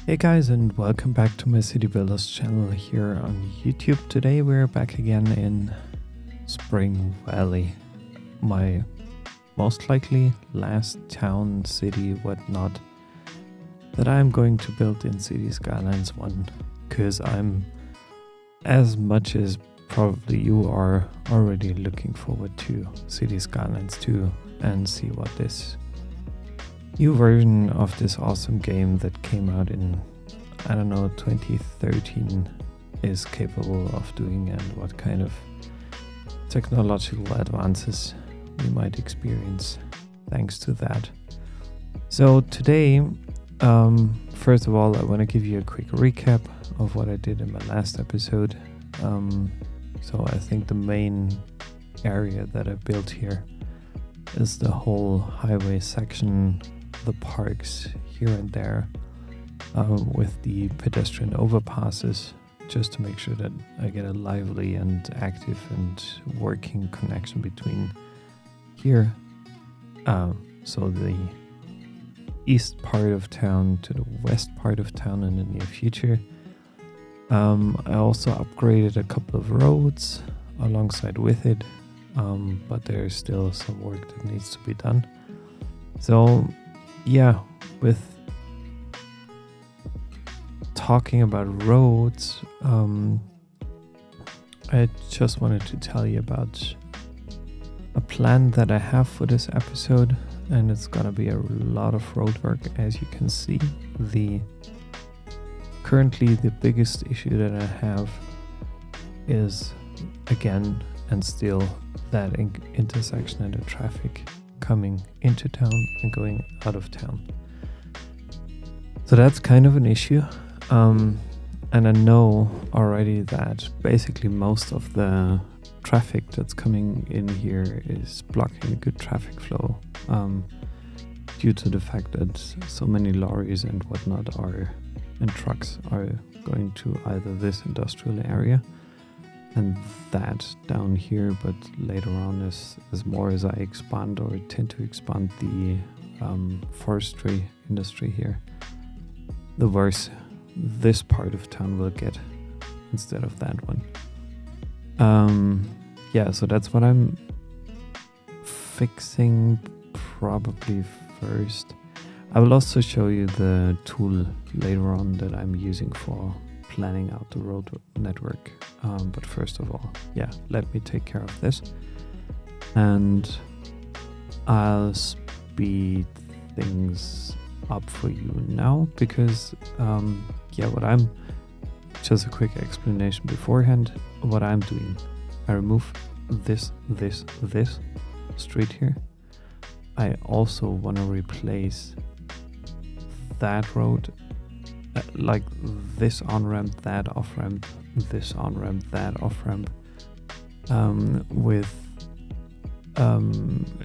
Hey guys, and welcome back to my City Builders channel here on YouTube. Today we're back again in Springvalley, my most likely last town, city, whatnot that I'm going to build in City Skylines 1, because I'm, as much as probably you are, already looking forward to City Skylines 2 and see what this new version of this awesome game that came out in, I don't know, 2013 is capable of doing, and what kind of technological advances we might experience thanks to that. So today, first of all, I want to give you a quick recap of what I did in my last episode. So I think the main area that I built here is the whole highway section, the parks here and there, with the pedestrian overpasses, just to make sure that I get a lively and active and working connection between here, so the east part of town to the west part of town in the near future. I also upgraded a couple of roads alongside with it, but there's still some work that needs to be done. So yeah, with talking about roads, I just wanted to tell you about a plan that I have for this episode, and it's gonna be a lot of road work. As you can see, currently the biggest issue that I have is, again and still, that intersection and the traffic coming into town and going out of town. So that's kind of an issue, and I know already that basically most of the traffic that's coming in here is blocking a good traffic flow, due to the fact that so many lorries and whatnot and trucks are going to either this industrial area and that down here, but later on, as more as I expand or tend to expand the forestry industry here, the worse this part of town will get instead of that one. Yeah, so that's what I'm fixing probably first. I will also show you the tool later on that I'm using for planning out the road network. But first of all, yeah, let me take care of this, and I'll speed things up for you now, because just a quick explanation beforehand. What I'm doing, I remove this street here. I also want to replace that road, like this on-ramp, that off-ramp, this on-ramp, that off-ramp, with a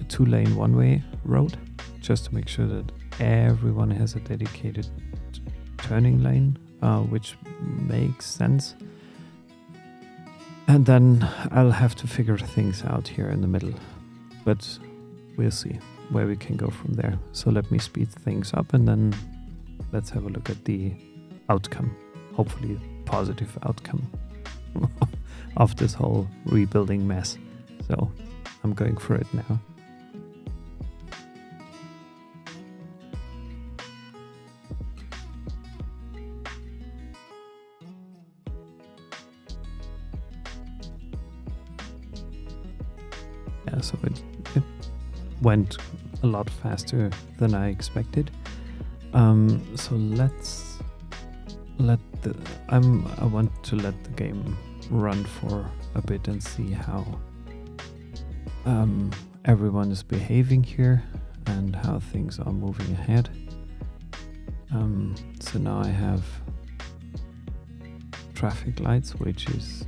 2-lane one-way road, just to make sure that everyone has a dedicated turning lane, which makes sense. And then I'll have to figure things out here in the middle, but we'll see where we can go from there. So let me speed things up, and then let's have a look at the outcome, hopefully positive outcome of this whole rebuilding mess. So I'm going for it now. Yeah, so it went a lot faster than I expected. So I want to let the game run for a bit and see how everyone is behaving here and how things are moving ahead. So now I have traffic lights, which is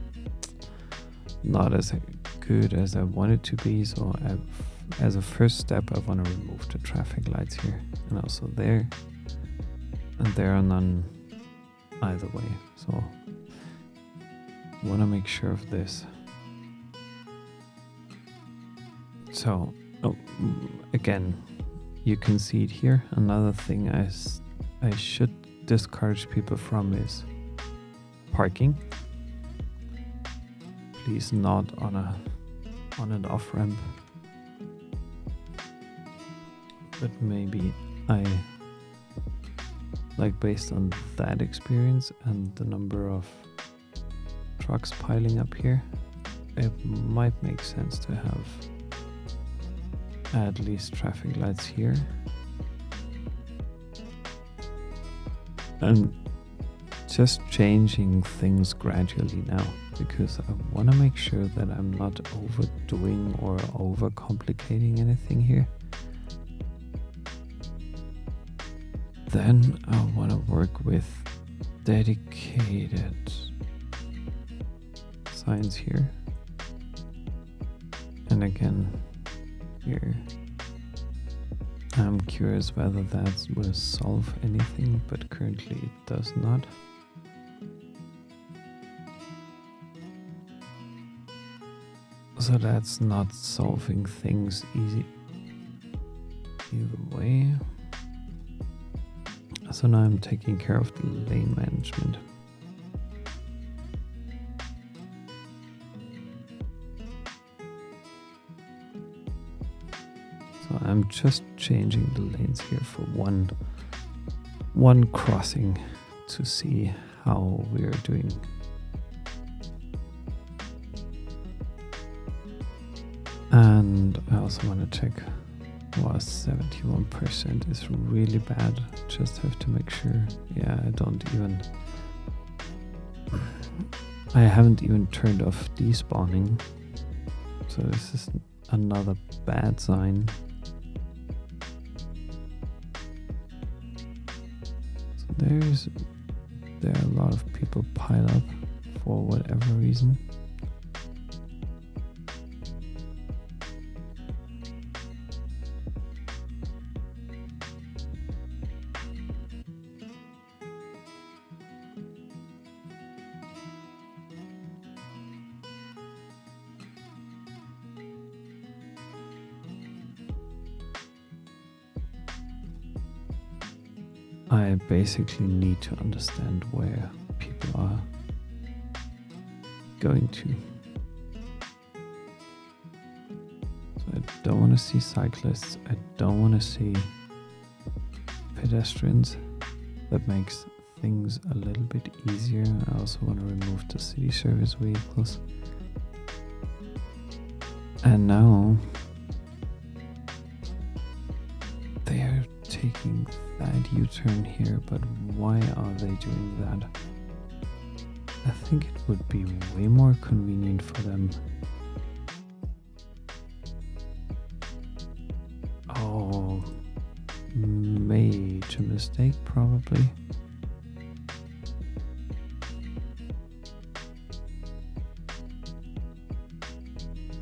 not as good as I want it to be. So as a first step, I want to remove the traffic lights here, and also there, and there are none either way. So I want to make sure of this. So again, you can see it here. Another thing I should discourage people from is parking. Please not on an off ramp. But maybe based on that experience and the number of trucks piling up here, it might make sense to have at least traffic lights here. And just changing things gradually now, because I want to make sure that I'm not overdoing or overcomplicating anything here. Then I want to work with dedicated signs here. And again, here, I'm curious whether that will solve anything, but currently it does not. So that's not solving things either way. So now I'm taking care of the lane management. So I'm just changing the lanes here for one crossing to see how we're doing. And I also want to check. 71% is really bad. Just have to make sure. Yeah, I haven't even turned off despawning. So this is another bad sign. So there are a lot of people pile up for whatever reason. I basically need to understand where people are going to. So I don't want to see cyclists. I don't want to see pedestrians. That makes things a little bit easier. I also want to remove the city service vehicles. And now they are taking that U-turn here, but why are they doing that? I think it would be way more convenient for them. Oh, major mistake probably.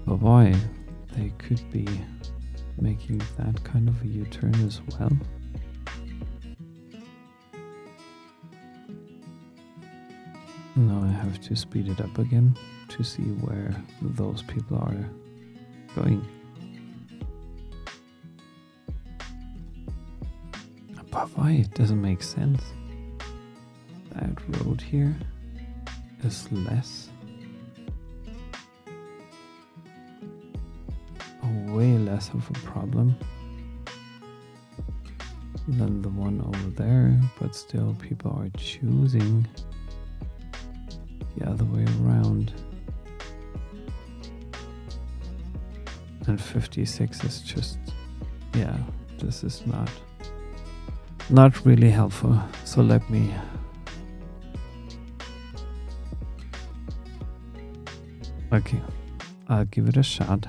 But why? They could be making that kind of a U-turn as well. Now I have to speed it up again to see where those people are going. But why? It doesn't make sense. That road here is way less of a problem than the one over there, but still people are choosing the other way around. And 56 is just, yeah, this is not really helpful. So let me okay, I'll give it a shot.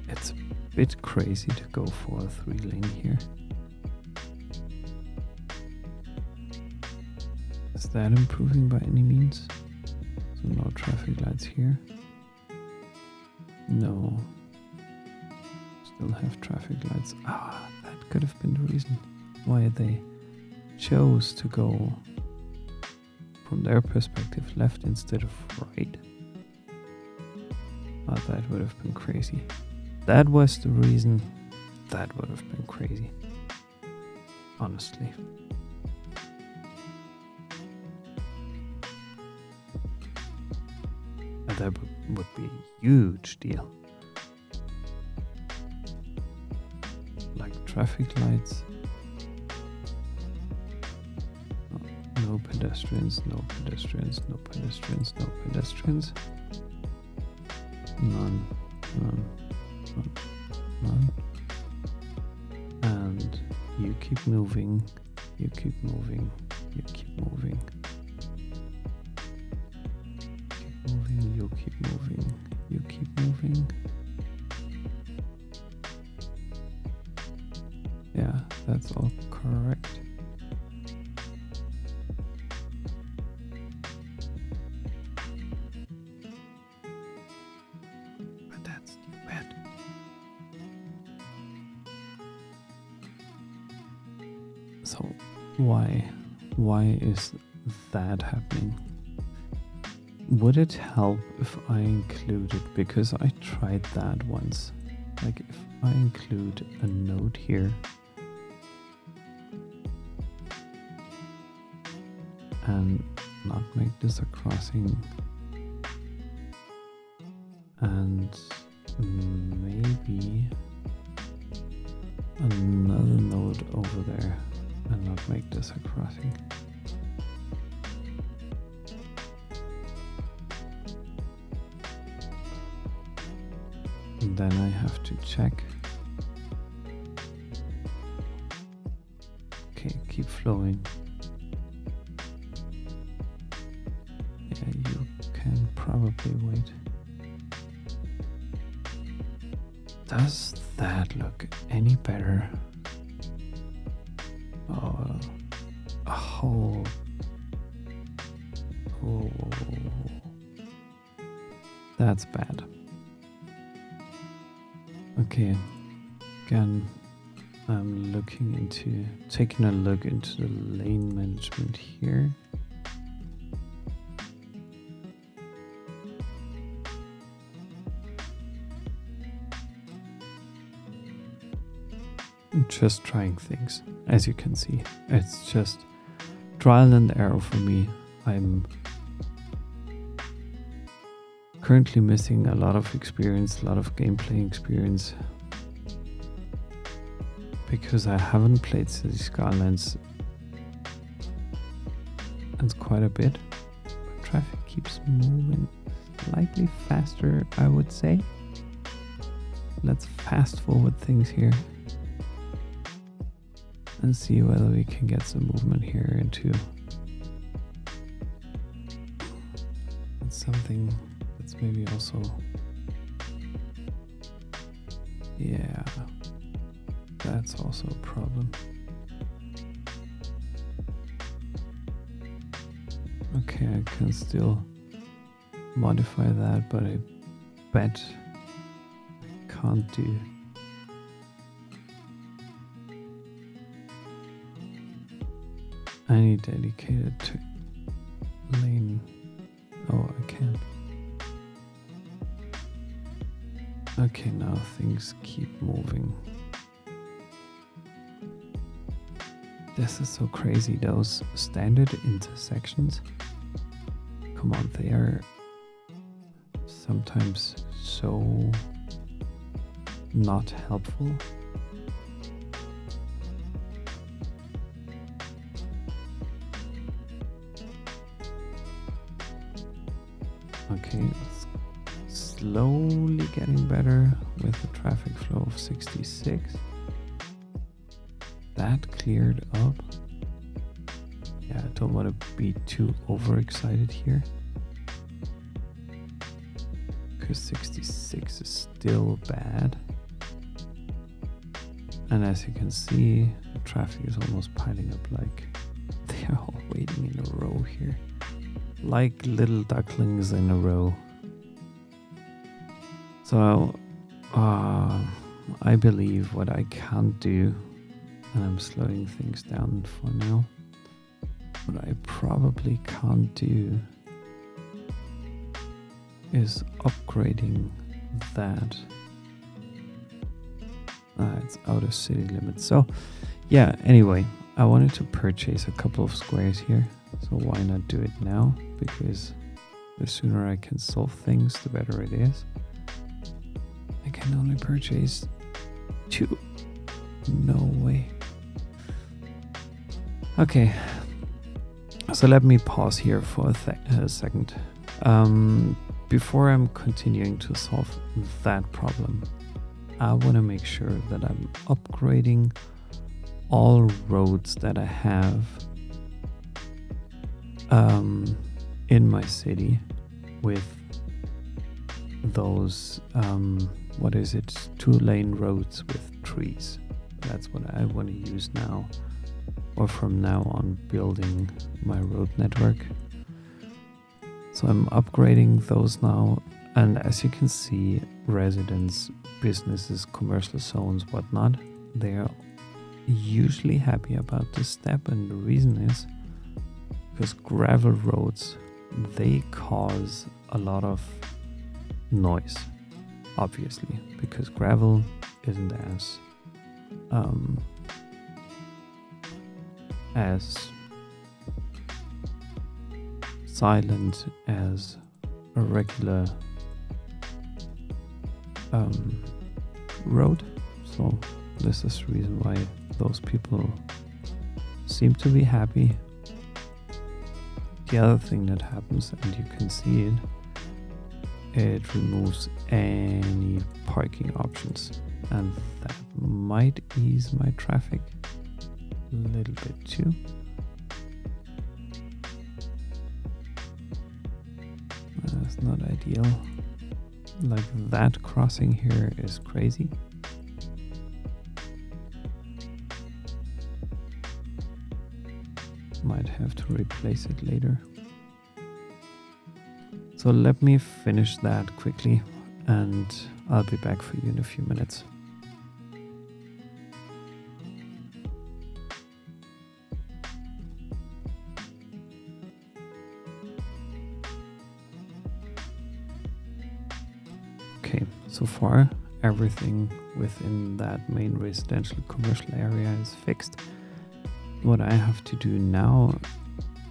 It's a bit crazy to go for a 3-lane here. Is that improving by any means? So no traffic lights here. No. Still have traffic lights. That could have been the reason why they chose to go, from their perspective, left instead of right. Oh, that would have been crazy. That was the reason. That would have been crazy. Honestly. And that would be a huge deal. Like traffic lights. No pedestrians, no pedestrians, no pedestrians, no pedestrians. None, none, none, none. And you keep moving, you keep moving, you keep moving. Keep moving, you keep moving, you keep moving. Yeah, that's all correct. But that's stupid. So why is that happening? Would it help if I included, because I tried that once, like if I include a node here and not make this a crossing and maybe another node over there and not make this a crossing. And then I have to check. Okay, keep flowing. Yeah, you can probably wait. Does that look any better? Oh. That's bad. Okay, again, I'm taking a look into the lane management here. I'm just trying things, as you can see. It's just trial and error for me. I'm currently missing a lot of experience, a lot of gameplay experience, because I haven't played City Skylines and quite a bit, but traffic keeps moving slightly faster, I would say. Let's fast forward things here and see whether we can get some movement here into something that's maybe also, yeah, that's also a problem. Okay, I can still modify that, but I bet I can't do any dedicated lane. Oh, I can. Okay, now things keep moving. This is so crazy, those standard intersections. Come on, they are sometimes so not helpful. Okay, it's slowly getting better with the traffic flow of 66. That cleared up. Yeah, I don't want to be too overexcited here, because 66 is still bad. And as you can see, the traffic is almost piling up, like they are all waiting in a row here. Like little ducklings in a row. So, I believe what I can't do, and I'm slowing things down for now, what I probably can't do is upgrading that it's out of city limits. So yeah, anyway, I wanted to purchase a couple of squares here. So why not do it now? Because the sooner I can solve things, the better it is. I can only purchase 2. No way. Okay. So let me pause here for a second. Before I'm continuing to solve that problem, I want to make sure that I'm upgrading all roads that I have in my city with those 2-lane roads with trees. That's what I want to use now, or from now on, building my road network. So I'm upgrading those now, and as you can see, residents, businesses, commercial zones, whatnot, they're usually happy about this step, and the reason is because gravel roads, they cause a lot of noise, obviously, because gravel isn't as silent as a regular road. So this is the reason why those people seem to be happy. The other thing that happens, and you can see it removes any parking options, and that might ease my traffic a little bit too. That's not ideal. Like, that crossing here is crazy. Might have to replace it later. So let me finish that quickly, and I'll be back for you in a few minutes. Okay, so far everything within that main residential commercial area is fixed. What I have to do now,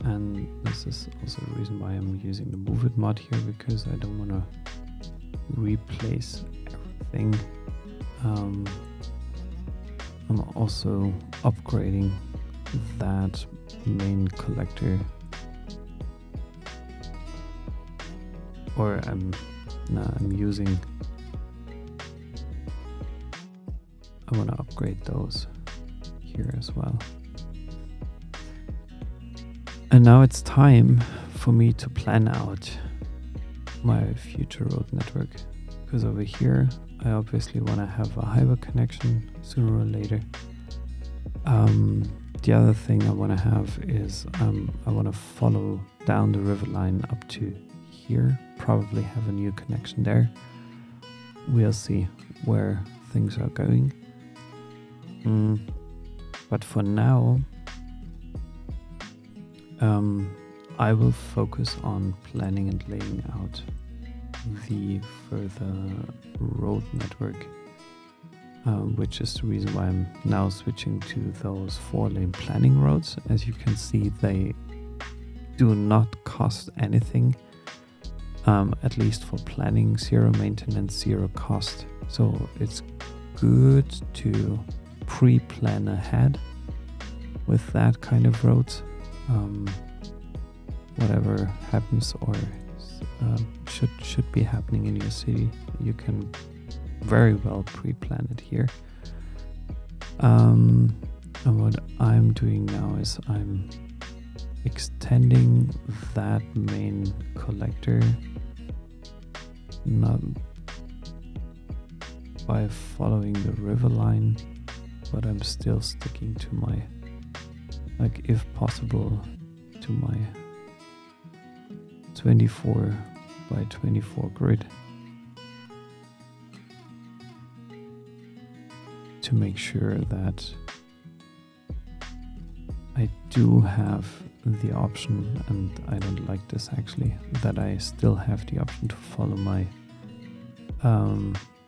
and this is also the reason why I'm using the Move It mod here, because I don't want to replace everything. I'm also upgrading that main collector, or I'm using, I want to upgrade those here as well. And now it's time for me to plan out my future road network, because over here I obviously want to have a highway connection sooner or later. The other thing I want to have is I want to follow down the river line up to here, probably have a new connection there. We'll see where things are going. But for now, I will focus on planning and laying out the further road network, which is the reason why I'm now switching to those 4-lane planning roads. As you can see, they do not cost anything, at least for planning, 0 maintenance, 0 cost. So it's good to pre-plan ahead with that kind of roads. Whatever happens or should be happening in your city, you can very well pre-plan it here. And what I'm doing now is I'm extending that main collector, not by following the river line, but I'm still sticking to my, like, if possible, to my 24 by 24 grid, to make sure that I do have the option, and I don't like this actually, that I still have the option to follow my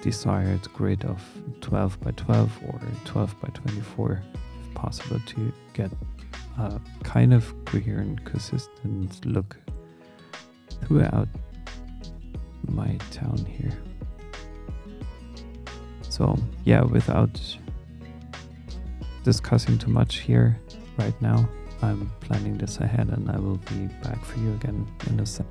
desired grid of 12 by 12 or 12 by 24 if possible, to get a kind of coherent, consistent look throughout my town here. So yeah, without discussing too much here right now, I'm planning this ahead, and I will be back for you again in a sec.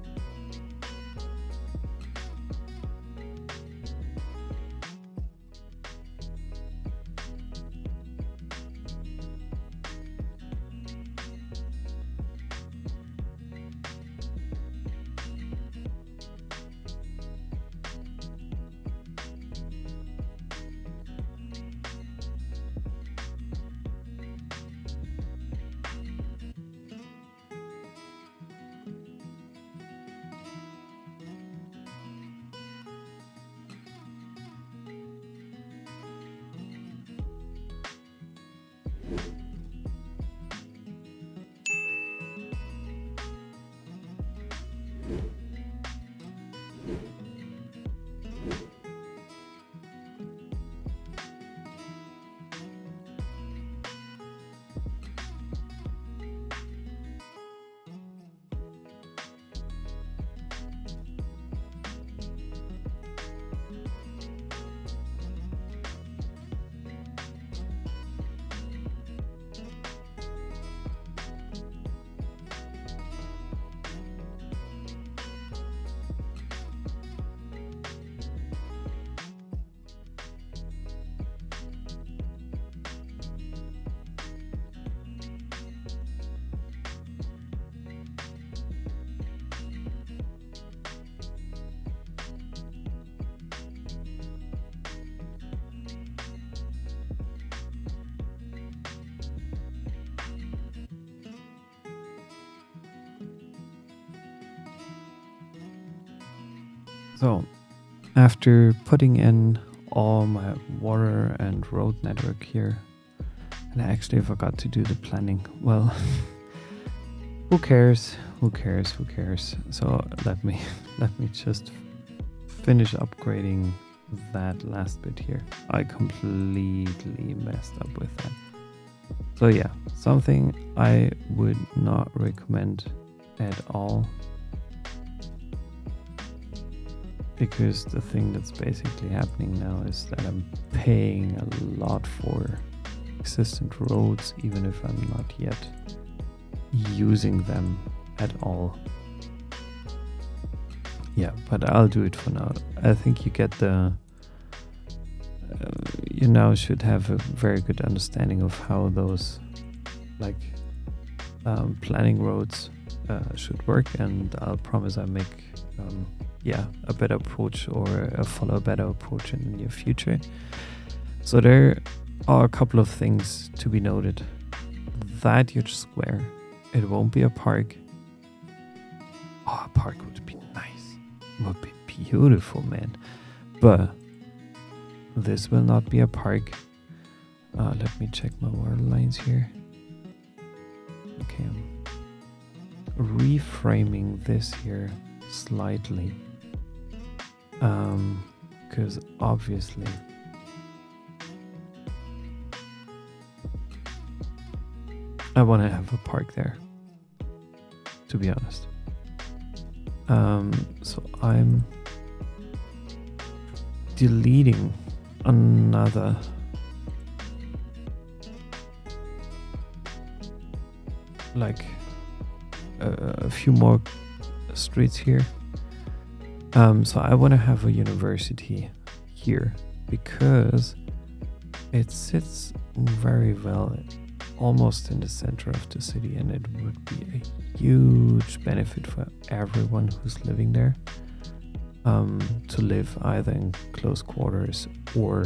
So, after putting in all my water and road network here, and I actually forgot to do the planning. Well, who cares? Who cares? Who cares? So let me just finish upgrading that last bit here. I completely messed up with that. So yeah, something I would not recommend at all, because the thing that's basically happening now is that I'm paying a lot for existent roads, even if I'm not yet using them at all. Yeah, but I'll do it for now. I think you get the you now should have a very good understanding of how those planning roads should work, and I'll promise I make a better approach, or follow a better approach in the near future. So there are a couple of things to be noted. That huge square, it won't be a park. Oh, a park would be nice. Would be beautiful, man. But this will not be a park. Let me check my water lines here. Okay, I'm reframing this here slightly. Because obviously I want to have a park there, to be honest. So I'm deleting another a few more streets here. So I want to have a university here because it sits very well almost in the center of the city, and it would be a huge benefit for everyone who's living there, to live either in close quarters or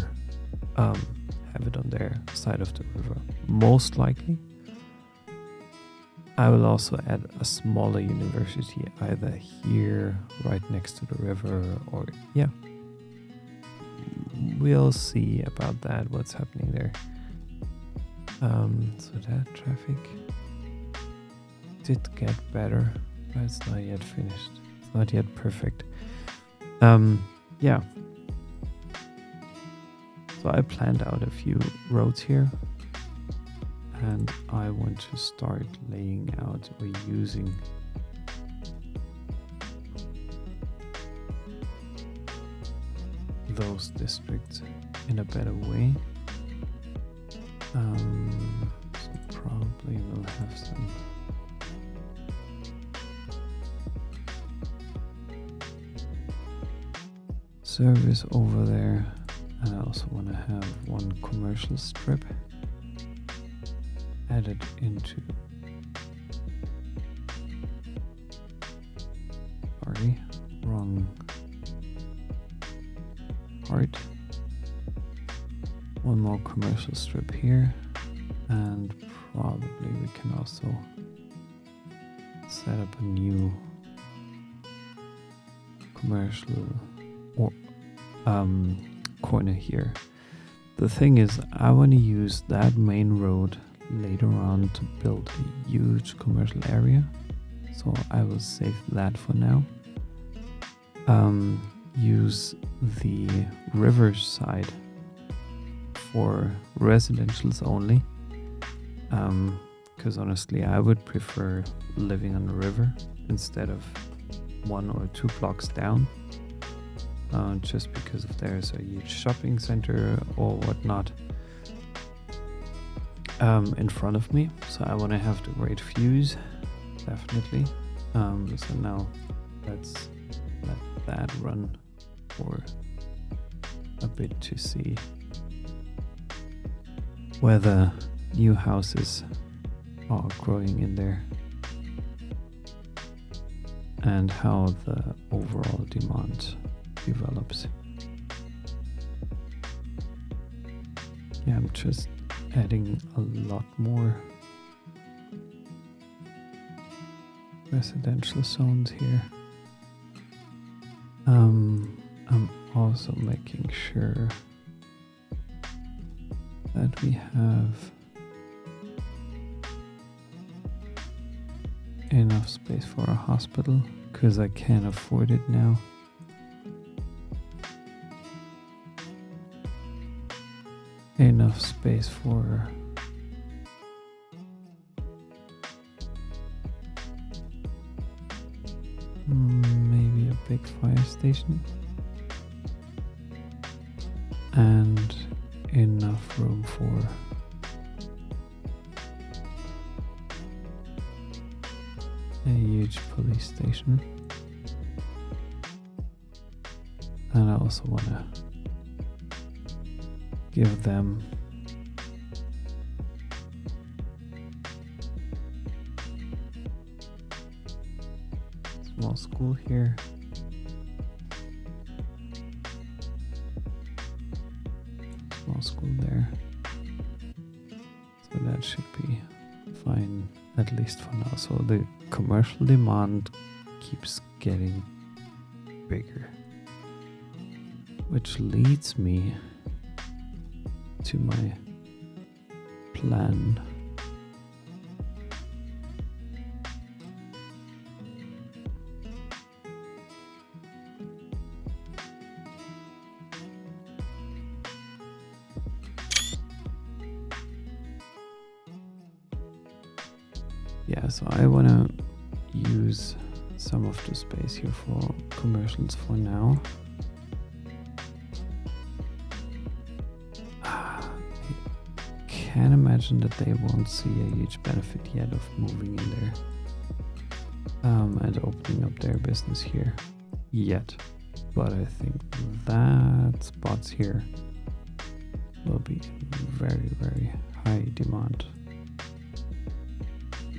have it on their side of the river. Most likely I will also add a smaller university either here right next to the river, or we'll see about that, what's happening there. So that traffic did get better, but it's not yet finished. It's not yet perfect. So I planned out a few roads here, and I want to start laying out or using those districts in a better way. So probably we'll have some service over there, and I also want to have one commercial strip added into, sorry, wrong part. One more commercial strip here, and probably we can also set up a new commercial or corner here. The thing is, I want to use that main road later on to build a huge commercial area, so I will save that for now. Use the river side for residentials only, because honestly I would prefer living on the river instead of 1 or 2 blocks down, just because if there's a huge shopping center or whatnot in front of me. So I want to have the great views, definitely. So now let's let that run for a bit to see whether new houses are growing in there and how the overall demand develops. Yeah, I'm just adding a lot more residential zones here. I'm also making sure that we have enough space for a hospital, because I can't afford it now. Enough space for maybe a big fire station, and enough room for a huge police station. And I also want to give them small school here. Small school there. So that should be fine, at least for now. So the commercial demand keeps getting bigger, which leads me to my plan. Yeah, so I want to use some of the space here for commercials for now. Can't imagine that they won't see a huge benefit yet of moving in there and opening up their business here yet, but I think that spots here will be very, very high demand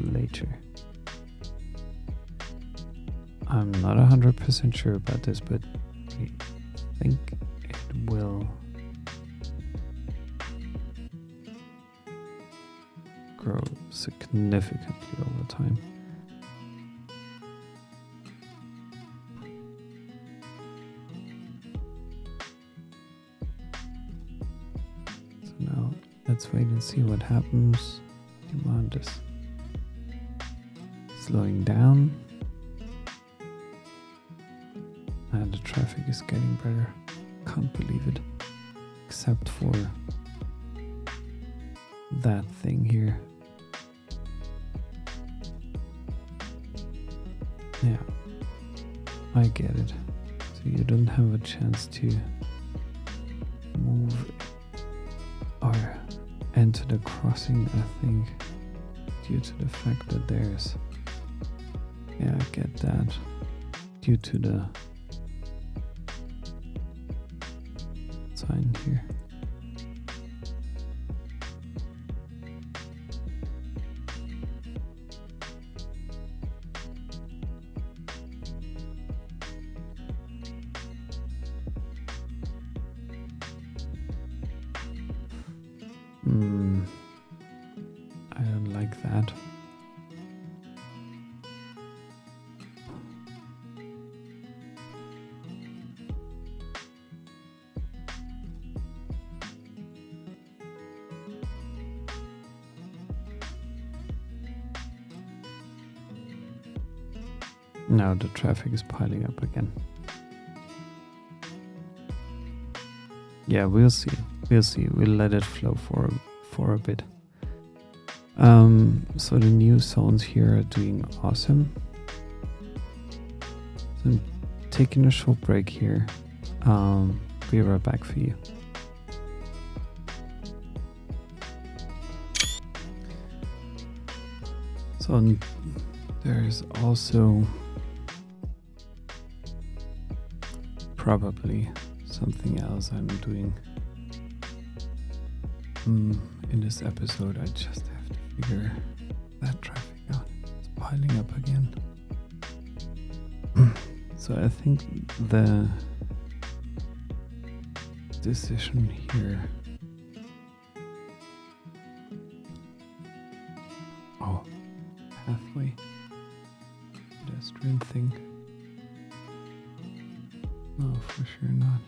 later. I'm not 100% sure about this, but I think it will grow significantly over time. So now let's wait and see what happens. Demand is slowing down and the traffic is getting better. Can't believe it. except for that thing here. Yeah, I get it. So you don't have a chance to move or enter the crossing, I think, due to the fact that there's, yeah, I get that, due to the sign here. I don't like that. Now the traffic is piling up again. Yeah, we'll see. We'll see. We'll let it flow for a bit. So the new zones here are doing awesome. So I'm taking a short break here. Be right back for you. So there's also probably something else I'm doing in this episode. I just have to figure that traffic out. It's piling up again. So I think the decision here, pathway, pedestrian thing. No, for sure not.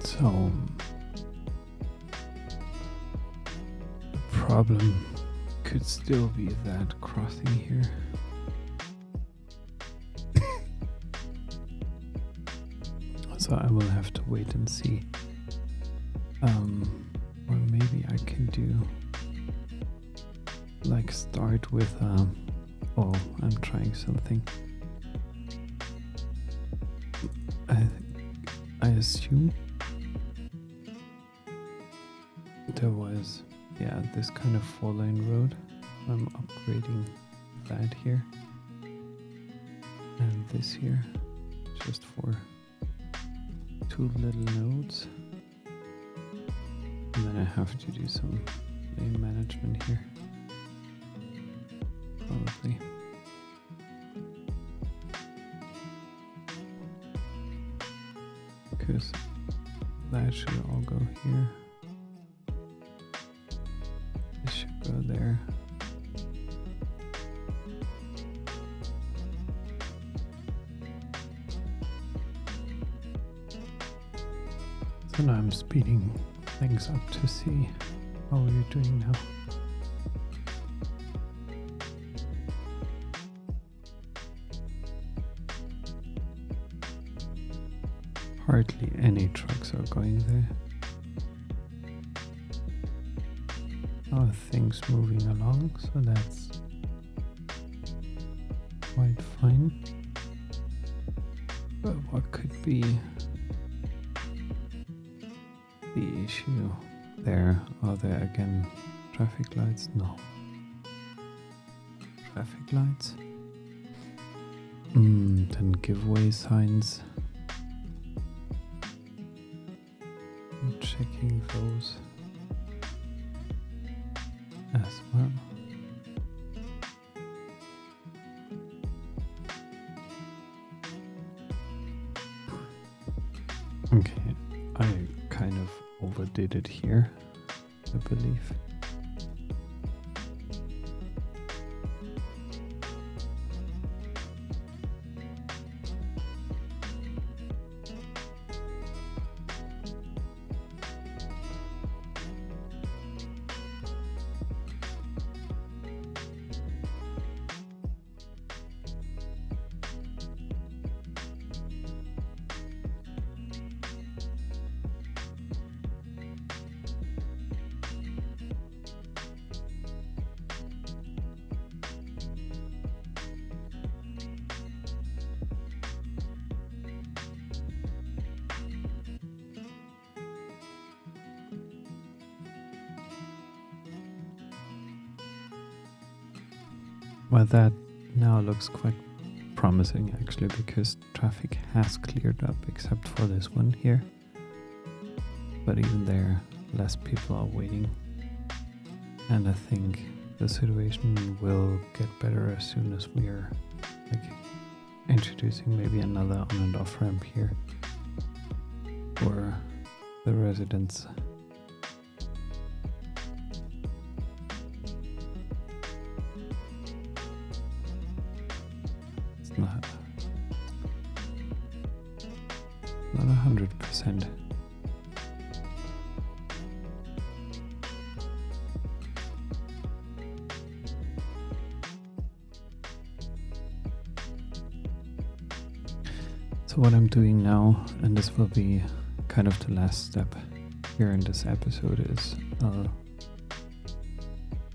So the problem could still be that crossing here. So I will have to wait and see. Or maybe I can do like start with oh, I'm trying something. I assume there was, yeah, this kind of 4-lane road. I'm upgrading that here and this here just for 2 little nodes, and then I have to do some lane management here probably. Because that should all go here. This should go there. So now I'm speeding things up to see how we're doing now. Hardly any trucks are going there. Oh, things moving along, so that's quite fine. But what could be the issue there? Are there again traffic lights? No. Traffic lights? Then giveaway signs. I'm checking those as well. Okay, I kind of overdid it here, I believe. Well, that now looks quite promising actually, because traffic has cleared up except for this one here. But even there, less people are waiting. And I think the situation will get better as soon as we are introducing maybe another on and off ramp here for the residents. Not 100%. So what I'm doing now, and this will be kind of the last step here in this episode, is I'll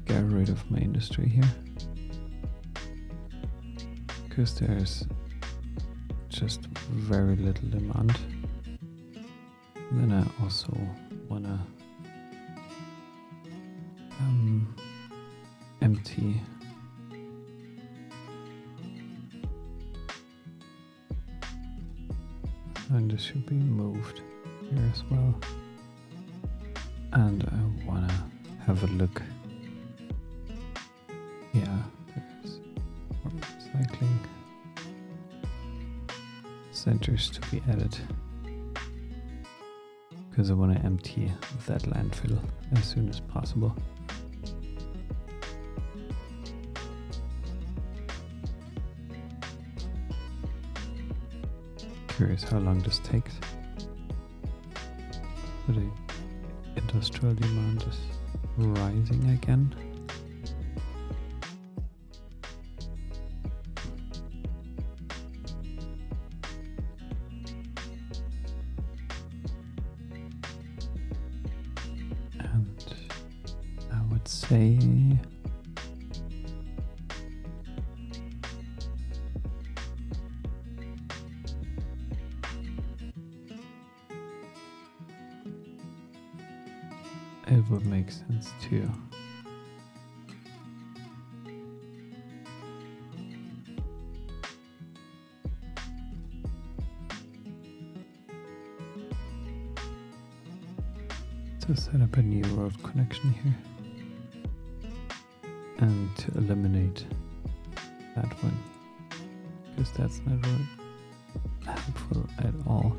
get rid of my industry here, because there's just very little demand. And then I also wanna empty and this should be moved here as well. And I wanna have a look. Yeah, there's more recycling centers to be added, because I want to empty that landfill as soon as possible. Curious how long this takes. But the industrial demand is rising again. And I would say it would make sense too. To set up a new road connection here and to eliminate that one, because that's not really helpful at all.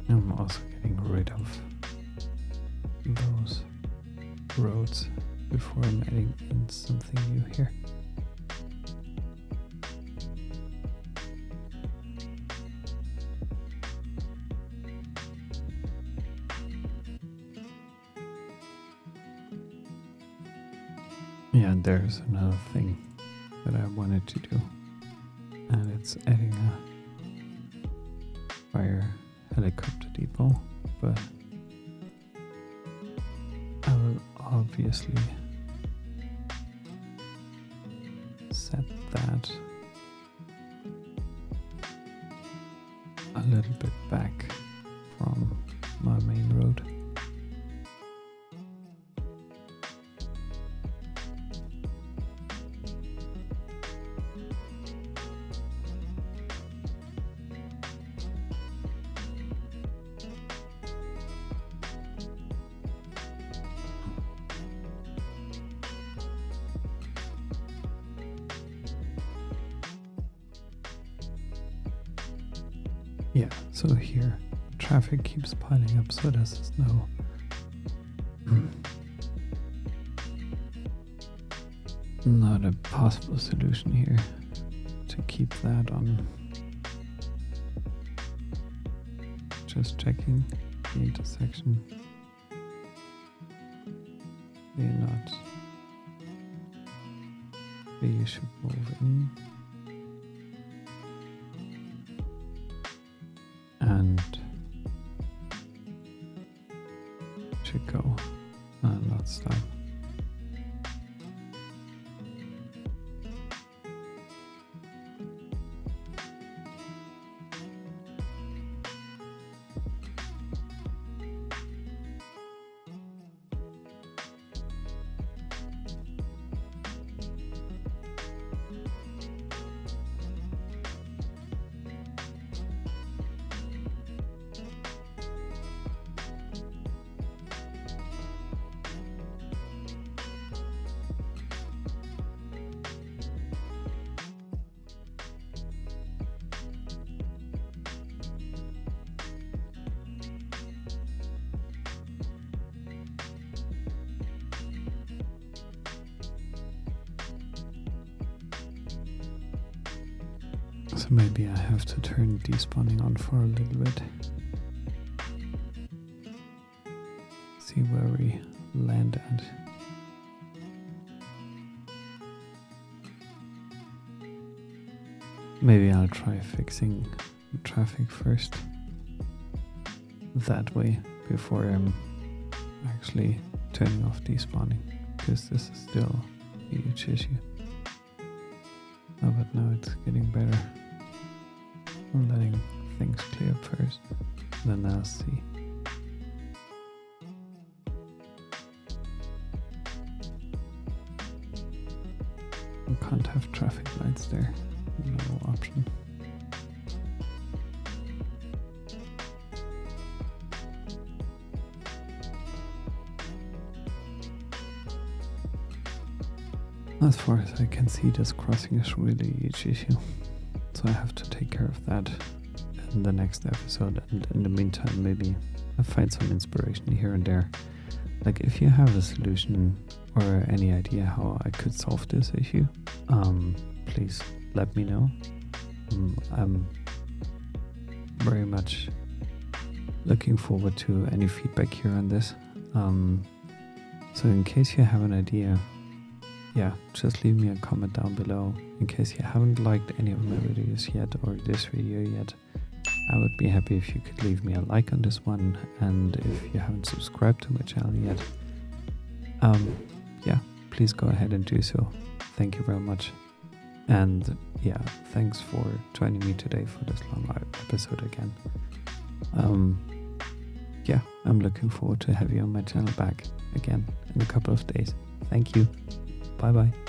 I'm also getting rid of those roads before I'm adding in something new here. Yeah, and there's another thing that I wanted to do, and it's adding a fire helicopter depot, but I will obviously set that a little bit back from my main road. Yeah, so here traffic keeps piling up, so does the snow. Not a possible solution here to keep that on. Just checking the intersection. They're not. You should move in. And should go and not stop. So maybe I have to turn despawning on for a little bit. See where we land at. Maybe I'll try fixing the traffic first. That way, before I'm actually turning off despawning, because this is still a huge issue. Oh, but now it's getting better. I'm letting things clear up first, then I'll see. We can't have traffic lights there. No option. As far as I can see, this crossing is really a huge issue. So I have to take care of that in the next episode, and in the meantime maybe I find some inspiration here and there. Like if you have a solution or any idea how I could solve this issue, please let me know. I'm very much looking forward to any feedback here on this. So in case you have an idea, yeah, just leave me a comment down below. In case you haven't liked any of my videos yet, or this video yet, I would be happy if you could leave me a like on this one. And if you haven't subscribed to my channel yet, yeah, please go ahead and do so. Thank you very much. And yeah, thanks for joining me today for this long episode again. Yeah, I'm looking forward to have you on my channel back again in a couple of days. Thank you. Bye bye.